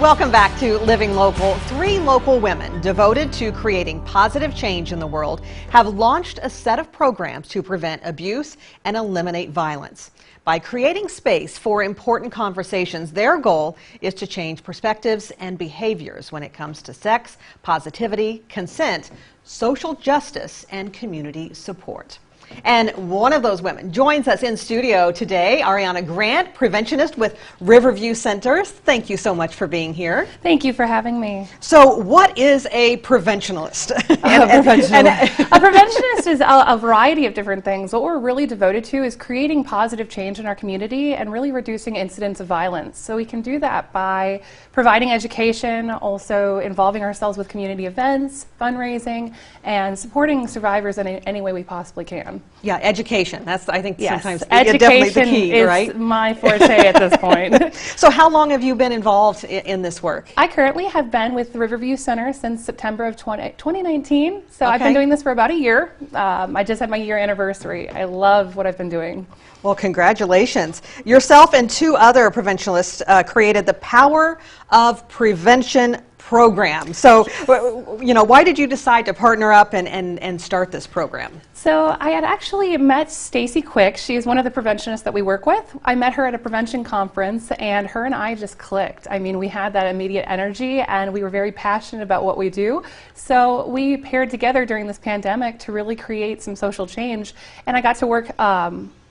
Welcome back to Living Local. 3 local women devoted to creating positive change in the world have launched a set of programs to prevent abuse and eliminate violence. By creating space for important conversations, their goal is to change perspectives and behaviors when it comes to sex, positivity, consent, social justice, and community support. And one of those women joins us in studio today, Ariana Grant, preventionist with Riverview Centers. Thank you so much for being here. Thank you for having me. So what is a preventionist? A preventionist is a variety of different things. What we're really devoted to is creating positive change in our community and really reducing incidents of violence. So we can do that by providing education, also involving ourselves with community events, fundraising, and supporting survivors in any way we possibly can. Yeah, education. That's, I think, yes, sometimes education definitely the key, is right? my forte at this point. So how long have you been involved in this work? I currently have been with the Riverview Center since September of 2019. So I've been doing this for about a year. I just had my year anniversary. I love what I've been doing. Well, congratulations. Yourself and 2 other preventionists created the Power of Prevention program. So, you know, why did you decide to partner up and start this program? So I had actually met Stacy Quick. She's one of the preventionists that we work with. I met her at a prevention conference, and her and I just clicked. I mean, we had that immediate energy, and we were very passionate about what we do. So we paired together during this pandemic to really create some social change, and I got to work.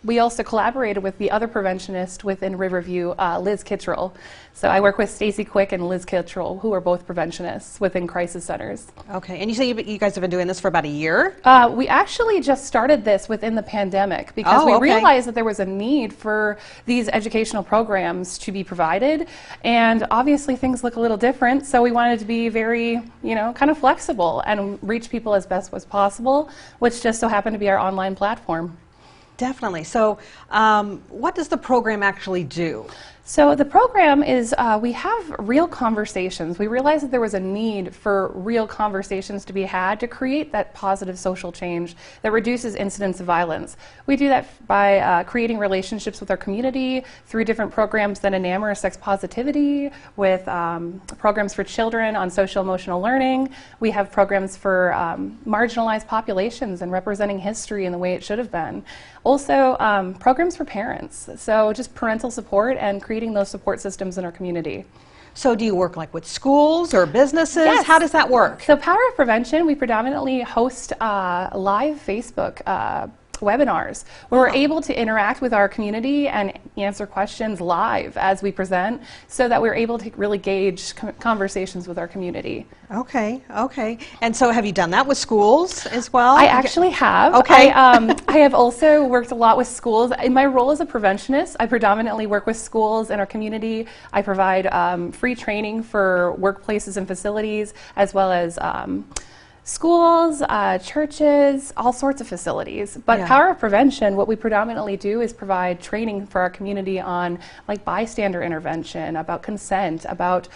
We also collaborated with the other preventionist within Riverview, Liz Kittrell. So I work with Stacy Quick and Liz Kittrell, who are both preventionists within crisis centers. Okay, and you say you guys have been doing this for about a year? We actually just started this within the pandemic because we realized that there was a need for these educational programs to be provided, and obviously things look a little different, so we wanted to be very, you know, kind of flexible and reach people as best as possible, which just so happened to be our online platform. Definitely. So what does the program actually do? So the program is, we have real conversations. We realized that there was a need for real conversations to be had to create that positive social change that reduces incidents of violence. We do that by creating relationships with our community through different programs that enamor sex positivity, with programs for children on social emotional learning. We have programs for marginalized populations and representing history in the way it should have been. Also, programs for parents. So just parental support and creating those support systems in our community. So do you work like with schools or businesses? Yes. How does that work? So Power of Prevention, we predominantly host live Facebook webinars where we're able to interact with our community and answer questions live as we present, so that we're able to really gauge conversations with our community. Okay, okay. And so have you done that with schools as well? I actually have. Okay. I have also worked a lot with schools. In my role as a preventionist, I predominantly work with schools in our community. I provide free training for workplaces and facilities, as well as schools, churches, all sorts of facilities. But Power of Prevention, what we predominantly do is provide training for our community on like bystander intervention, about consent, about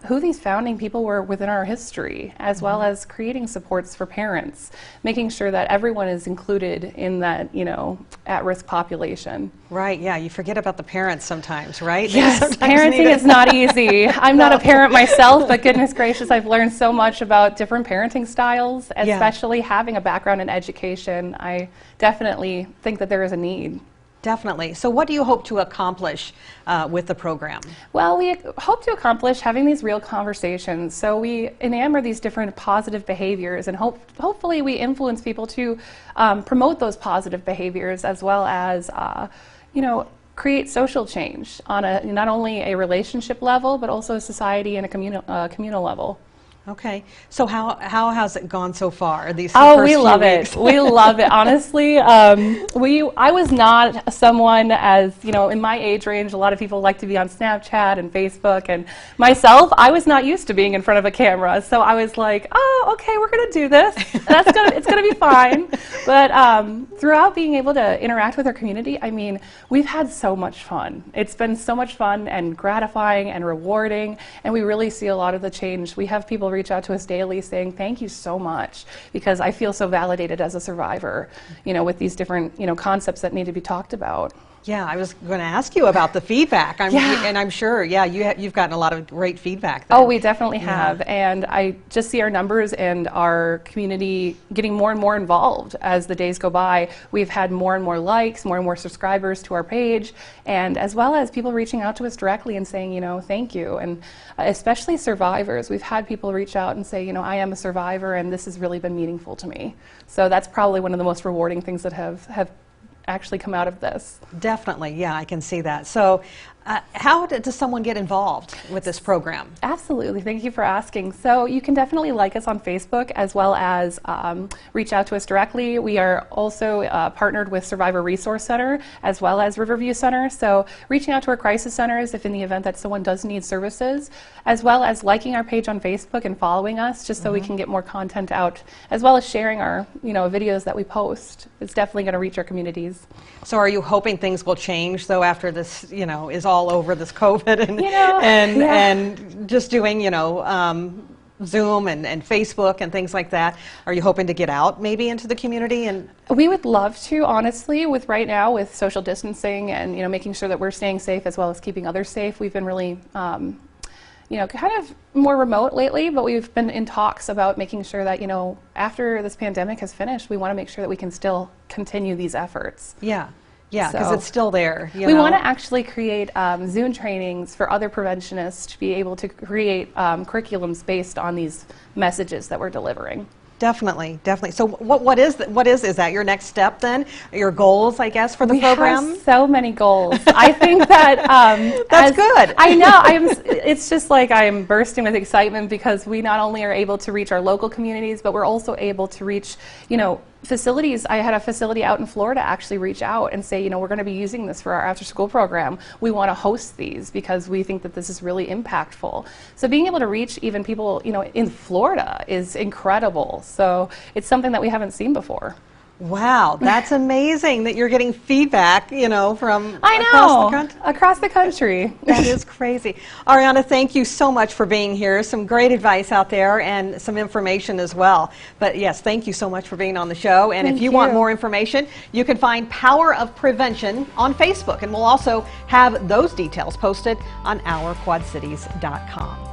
who these founding people were within our history, as well as creating supports for parents, making sure that everyone is included in that, you know, at-risk population. Right, yeah, you forget about the parents sometimes, right? Yes, parenting is not easy. I'm not a parent myself, but goodness gracious, I've learned so much about different parenting styles, especially having a background in education. I definitely think that there is a need. Definitely. So what do you hope to accomplish with the program? Well, we hope to accomplish having these real conversations. So we enamor these different positive behaviors, and hopefully we influence people to promote those positive behaviors, as well as you know, create social change on not only a relationship level, but also a society and a communal level. Okay, so how has it gone so far? These we love it. We love it. Honestly, I was not someone, as you know, in my age range, a lot of people like to be on Snapchat and Facebook, and myself, I was not used to being in front of a camera. So I was like, oh, okay, we're gonna do this. It's gonna be fine. But throughout being able to interact with our community, I mean, we've had so much fun. It's been so much fun and gratifying and rewarding, and we really see a lot of the change. We have people reach out to us daily saying, thank you so much, because I feel so validated as a survivor, you know, with these different, you know, concepts that need to be talked about. Yeah, I was going to ask you about the feedback. Yeah. And I'm sure, yeah, you've gotten a lot of great feedback Oh, then. we definitely have. And I just see our numbers and our community getting more and more involved as the days go by. We've had more and more likes, more and more subscribers to our page, and as well as people reaching out to us directly and saying, you know, thank you. And especially survivors. We've had people reach out and say, you know, I am a survivor and this has really been meaningful to me. So that's probably one of the most rewarding things that have actually come out of this. Definitely, yeah, I can see that. So how does someone get involved with this program? Absolutely, thank you for asking. So you can definitely like us on Facebook as well as reach out to us directly. We are also partnered with Survivor Resource Center as well as Riverview Center. So reaching out to our crisis centers if in the event that someone does need services, as well as liking our page on Facebook and following us just so we can get more content out, as well as sharing our videos that we post. It's definitely going to reach our communities. So are you hoping things will change though after this is all over, this COVID and and just doing Zoom and Facebook and things like that? Are you hoping to get out maybe into the community? And we would love to, honestly, with right now with social distancing and making sure that we're staying safe as well as keeping others safe. We've been really kind of more remote lately, but we've been in talks about making sure that after this pandemic has finished, we want to make sure that we can still continue these efforts. Yeah, because it's still there. We want to actually create Zoom trainings for other preventionists to be able to create curriculums based on these messages that we're delivering. Definitely. So what is that your next step then? Your goals, I guess, for the program? We have so many goals. I think that that's good. I know. It's just like I'm bursting with excitement because we not only are able to reach our local communities, but we're also able to reach facilities. I had a facility out in Florida actually reach out and say, we're going to be using this for our after-school program. We want to host these because we think that this is really impactful. So being able to reach even people, in Florida is incredible. So it's something that we haven't seen before. Wow, that's amazing that you're getting feedback, from across the country. That is crazy. Ariana, thank you so much for being here. Some great advice out there and some information as well. But yes, thank you so much for being on the show. And if you want more information, you can find Power of Prevention on Facebook. And we'll also have those details posted on OurQuadCities.com.